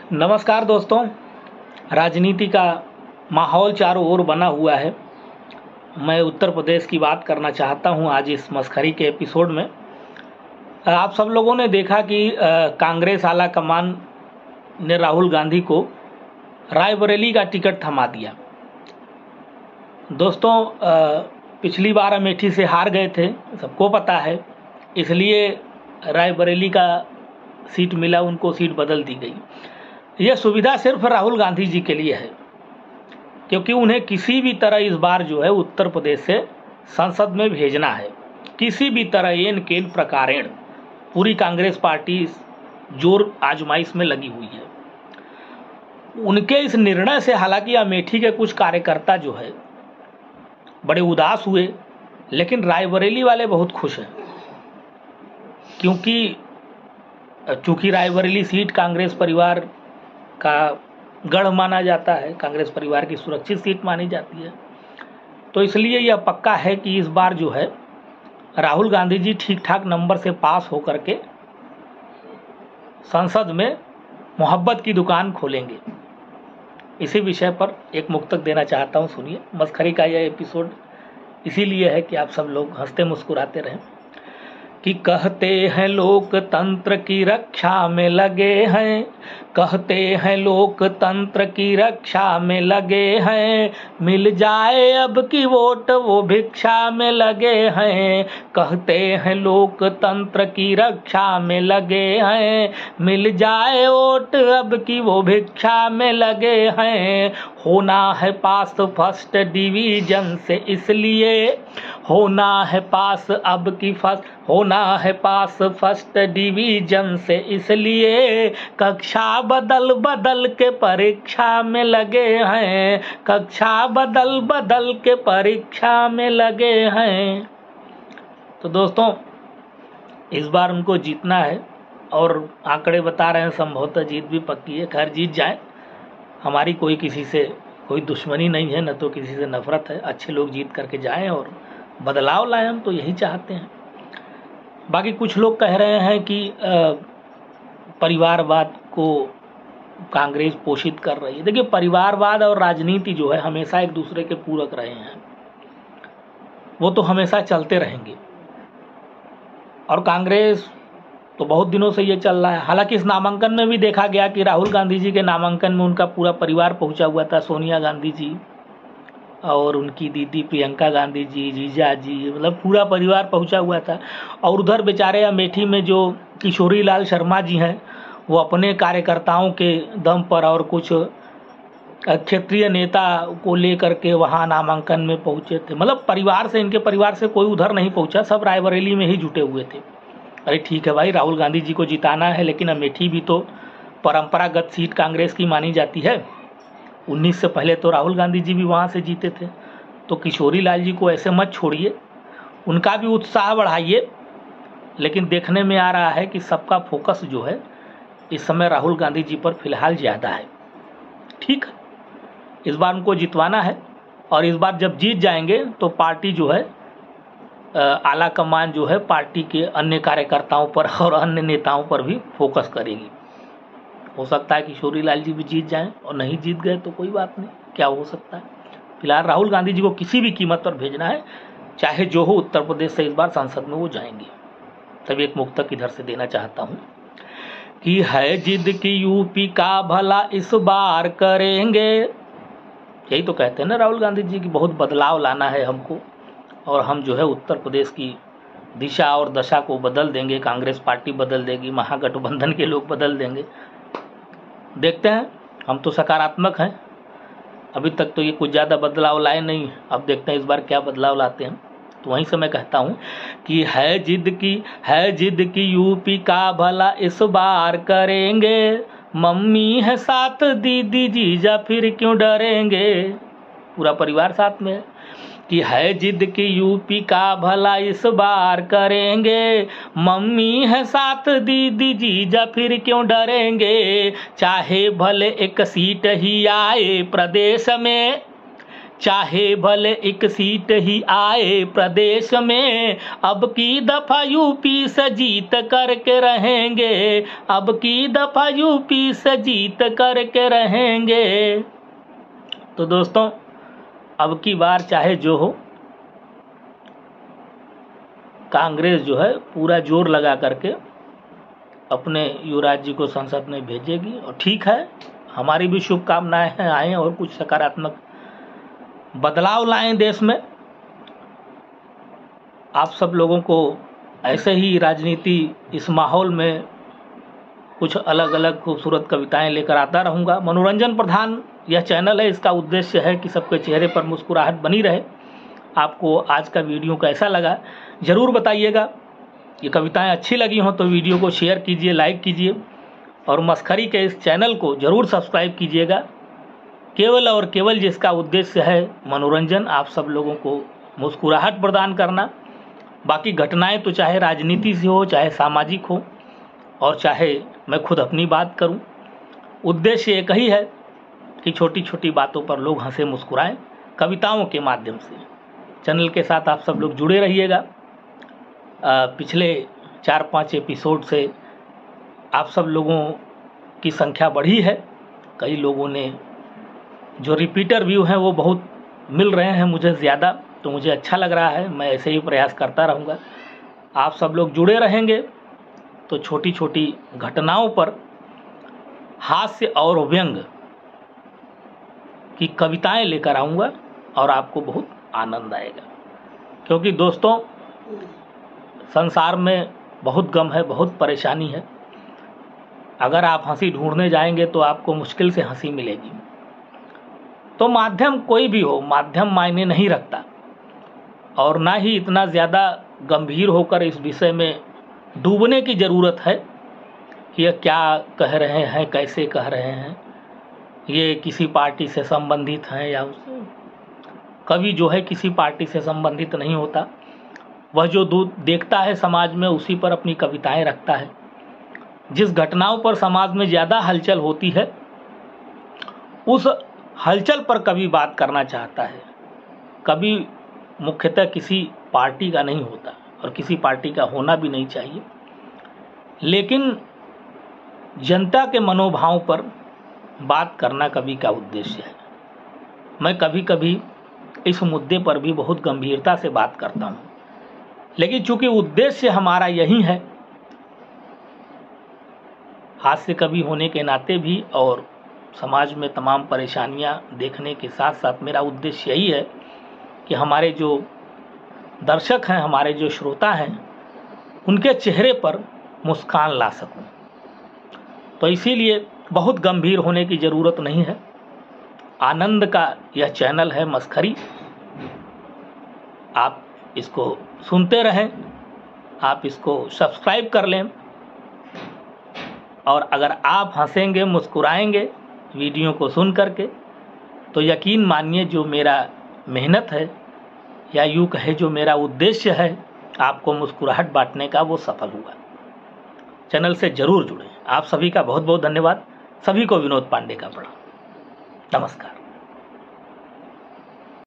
नमस्कार दोस्तों। राजनीति का माहौल चारों ओर बना हुआ है। मैं उत्तर प्रदेश की बात करना चाहता हूं आज इस मस्खरी के एपिसोड में। आप सब लोगों ने देखा कि कांग्रेस आला कमान ने राहुल गांधी को रायबरेली का टिकट थमा दिया। दोस्तों, पिछली बार अमेठी से हार गए थे, सबको पता है, इसलिए रायबरेली का सीट मिला, उनको सीट बदल दी गई। यह सुविधा सिर्फ राहुल गांधी जी के लिए है, क्योंकि उन्हें किसी भी तरह इस बार जो है उत्तर प्रदेश से संसद में भेजना है। किसी भी तरह एन केन प्रकारेण पूरी कांग्रेस पार्टी जोर आजमाइश में लगी हुई है। उनके इस निर्णय से हालांकि अमेठी के कुछ कार्यकर्ता जो है बड़े उदास हुए, लेकिन रायबरेली वाले बहुत खुश हैं, चूंकि रायबरेली सीट कांग्रेस परिवार का गढ़ माना जाता है, कांग्रेस परिवार की सुरक्षित सीट मानी जाती है। तो इसलिए यह पक्का है कि इस बार जो है राहुल गांधी जी ठीक ठाक नंबर से पास होकर के संसद में मोहब्बत की दुकान खोलेंगे। इसी विषय पर एक मुक्तक देना चाहता हूं, सुनिए। मस्खरी का यह एपिसोड इसीलिए है कि आप सब लोग हंसते मुस्कुराते रहें। कि कहते हैं लोकतंत्र की रक्षा में लगे हैं, कहते हैं लोकतंत्र की रक्षा में लगे हैं, मिल जाए अब की वोट वो भिक्षा में लगे हैं। कहते हैं लोकतंत्र की रक्षा में लगे हैं, मिल जाए वोट अब की वो भिक्षा में लगे हैं। होना है पास फर्स्ट डिवीजन से, इसलिए होना है पास अब की होना है पास फर्स्ट डिवीजन से, इसलिए कक्षा बदल बदल के परीक्षा में लगे हैं, कक्षा बदल बदल के परीक्षा में लगे हैं। तो दोस्तों, इस बार उनको जीतना है और आंकड़े बता रहे हैं संभवतः जीत भी पक्की है। खैर, जीत जाए, हमारी कोई किसी से कोई दुश्मनी नहीं है, न तो किसी से नफरत है। अच्छे लोग जीत करके जाएं और बदलाव लाएं, हम तो यही चाहते हैं। बाकी कुछ लोग कह रहे हैं कि परिवारवाद को कांग्रेस पोषित कर रही है। देखिए, परिवारवाद और राजनीति जो है हमेशा एक दूसरे के पूरक रहे हैं, वो तो हमेशा चलते रहेंगे। और कांग्रेस तो बहुत दिनों से ये चल रहा है। हालांकि इस नामांकन में भी देखा गया कि राहुल गांधी जी के नामांकन में उनका पूरा परिवार पहुंचा हुआ था। सोनिया गांधी जी और उनकी दीदी प्रियंका गांधी जी, जीजा जी, मतलब पूरा परिवार पहुंचा हुआ था। और उधर बेचारे अमेठी में जो किशोरी लाल शर्मा जी हैं, वो अपने कार्यकर्ताओं के दम पर और कुछ क्षेत्रीय नेता को लेकर के वहां नामांकन में पहुंचे थे। मतलब परिवार से, इनके परिवार से कोई उधर नहीं पहुंचा, सब रायबरेली में ही जुटे हुए थे। अरे ठीक है भाई, राहुल गांधी जी को जिताना है, लेकिन अमेठी भी तो परंपरागत सीट कांग्रेस की मानी जाती है। 19 से पहले तो राहुल गांधी जी भी वहाँ से जीते थे। तो किशोरी लाल जी को ऐसे मत छोड़िए, उनका भी उत्साह बढ़ाइए। लेकिन देखने में आ रहा है कि सबका फोकस जो है इस समय राहुल गांधी जी पर फिलहाल ज़्यादा है। ठीक, इस बार उनको जितवाना है और इस बार जब जीत जाएंगे तो पार्टी जो है, आला कमान जो है, पार्टी के अन्य कार्यकर्ताओं पर और अन्य नेताओं पर भी फोकस करेगी। हो सकता है किशोरी लाल जी भी जीत जाएं, और नहीं जीत गए तो कोई बात नहीं, क्या हो सकता है। फिलहाल राहुल गांधी जी को किसी भी कीमत पर भेजना है, चाहे जो हो। उत्तर प्रदेश से इस बार संसद में वो जाएंगे। तभी एक मुक्तक इधर से देना चाहता हूँ कि है जिद की यूपी का भला इस बार करेंगे। यही तो कहते हैं ना राहुल गांधी जी की बहुत बदलाव लाना है हमको, और हम जो है उत्तर प्रदेश की दिशा और दशा को बदल देंगे। कांग्रेस पार्टी बदल देगी, महागठबंधन के लोग बदल देंगे। देखते हैं, हम तो सकारात्मक हैं। अभी तक तो ये कुछ ज़्यादा बदलाव लाए नहीं, अब देखते हैं इस बार क्या बदलाव लाते हैं। तो वहीं से मैं कहता हूँ कि है जिद की यूपी का भला इस बार करेंगे। मम्मी है साथ, दीदी जीजा फिर क्यों डरेंगे। पूरा परिवार साथ में है कि है जिद की यूपी का भला इस बार करेंगे। मम्मी है साथ, दीदी जीजा फिर क्यों डरेंगे। चाहे भले एक सीट ही आए प्रदेश में, चाहे भले एक सीट ही आए प्रदेश में, अब की दफा यूपी से जीत करके रहेंगे, अब की दफा यूपी से जीत करके रहेंगे। तो दोस्तों, अब की बार चाहे जो हो, कांग्रेस जो है पूरा जोर लगा करके अपने युवराज जी को संसद में भेजेगी। और ठीक है, हमारी भी शुभकामनाएं हैं, आए और कुछ सकारात्मक बदलाव लाएं देश में। आप सब लोगों को ऐसे ही राजनीति इस माहौल में कुछ अलग अलग खूबसूरत कविताएं लेकर आता रहूंगा। मनोरंजन प्रधान यह चैनल है, इसका उद्देश्य है कि सबके चेहरे पर मुस्कुराहट बनी रहे। आपको आज का वीडियो कैसा लगा ज़रूर बताइएगा। ये कविताएं अच्छी लगी हों तो वीडियो को शेयर कीजिए, लाइक कीजिए और मस्खरी के इस चैनल को ज़रूर सब्सक्राइब कीजिएगा, केवल और केवल जिसका उद्देश्य है मनोरंजन, आप सब लोगों को मुस्कुराहट प्रदान करना। बाकी घटनाएं तो चाहे राजनीति से हो, चाहे सामाजिक हो, और चाहे मैं खुद अपनी बात करूं, उद्देश्य एक ही है कि छोटी छोटी बातों पर लोग हंसे मुस्कुराएं कविताओं के माध्यम से। चैनल के साथ आप सब लोग जुड़े रहिएगा। पिछले 4-5 एपिसोड से आप सब लोगों की संख्या बढ़ी है। कई लोगों ने जो रिपीटर व्यू हैं वो बहुत मिल रहे हैं मुझे ज़्यादा, तो मुझे अच्छा लग रहा है। मैं ऐसे ही प्रयास करता रहूँगा। आप सब लोग जुड़े रहेंगे तो छोटी छोटी घटनाओं पर हास्य और व्यंग की कविताएं लेकर आऊँगा और आपको बहुत आनंद आएगा। क्योंकि दोस्तों, संसार में बहुत गम है, बहुत परेशानी है। अगर आप हंसी ढूंढने जाएंगे तो आपको मुश्किल से हंसी मिलेगी। तो माध्यम कोई भी हो, माध्यम मायने नहीं रखता, और ना ही इतना ज़्यादा गंभीर होकर इस विषय में डूबने की ज़रूरत है कि ये क्या कह रहे हैं, कैसे कह रहे हैं, ये किसी पार्टी से संबंधित हैं या उससे। कभी जो है किसी पार्टी से संबंधित नहीं होता। वह जो देखता है समाज में उसी पर अपनी कविताएं रखता है। जिस घटनाओं पर समाज में ज़्यादा हलचल होती है उस हलचल पर कभी बात करना चाहता है। कभी मुख्यतः किसी पार्टी का नहीं होता और किसी पार्टी का होना भी नहीं चाहिए, लेकिन जनता के मनोभाव पर बात करना कवि का उद्देश्य है। मैं कभी कभी इस मुद्दे पर भी बहुत गंभीरता से बात करता हूँ, लेकिन चूंकि उद्देश्य हमारा यही है, हास्य कवि होने के नाते भी और समाज में तमाम परेशानियां देखने के साथ साथ मेरा उद्देश्य यही है कि हमारे जो दर्शक हैं, हमारे जो श्रोता हैं, उनके चेहरे पर मुस्कान ला सकूं। तो इसीलिए बहुत गंभीर होने की ज़रूरत नहीं है। आनंद का यह चैनल है मस्खरी, आप इसको सुनते रहें, आप इसको सब्सक्राइब कर लें। और अगर आप हंसेंगे, मुस्कुराएंगे वीडियो को सुन करके, तो यकीन मानिए जो मेरा मेहनत है या यूँ कहे जो मेरा उद्देश्य है आपको मुस्कुराहट बांटने का, वो सफल हुआ। चैनल से जरूर जुड़ें। आप सभी का बहुत बहुत धन्यवाद। सभी को विनोद पांडे का प्रणाम। नमस्कार।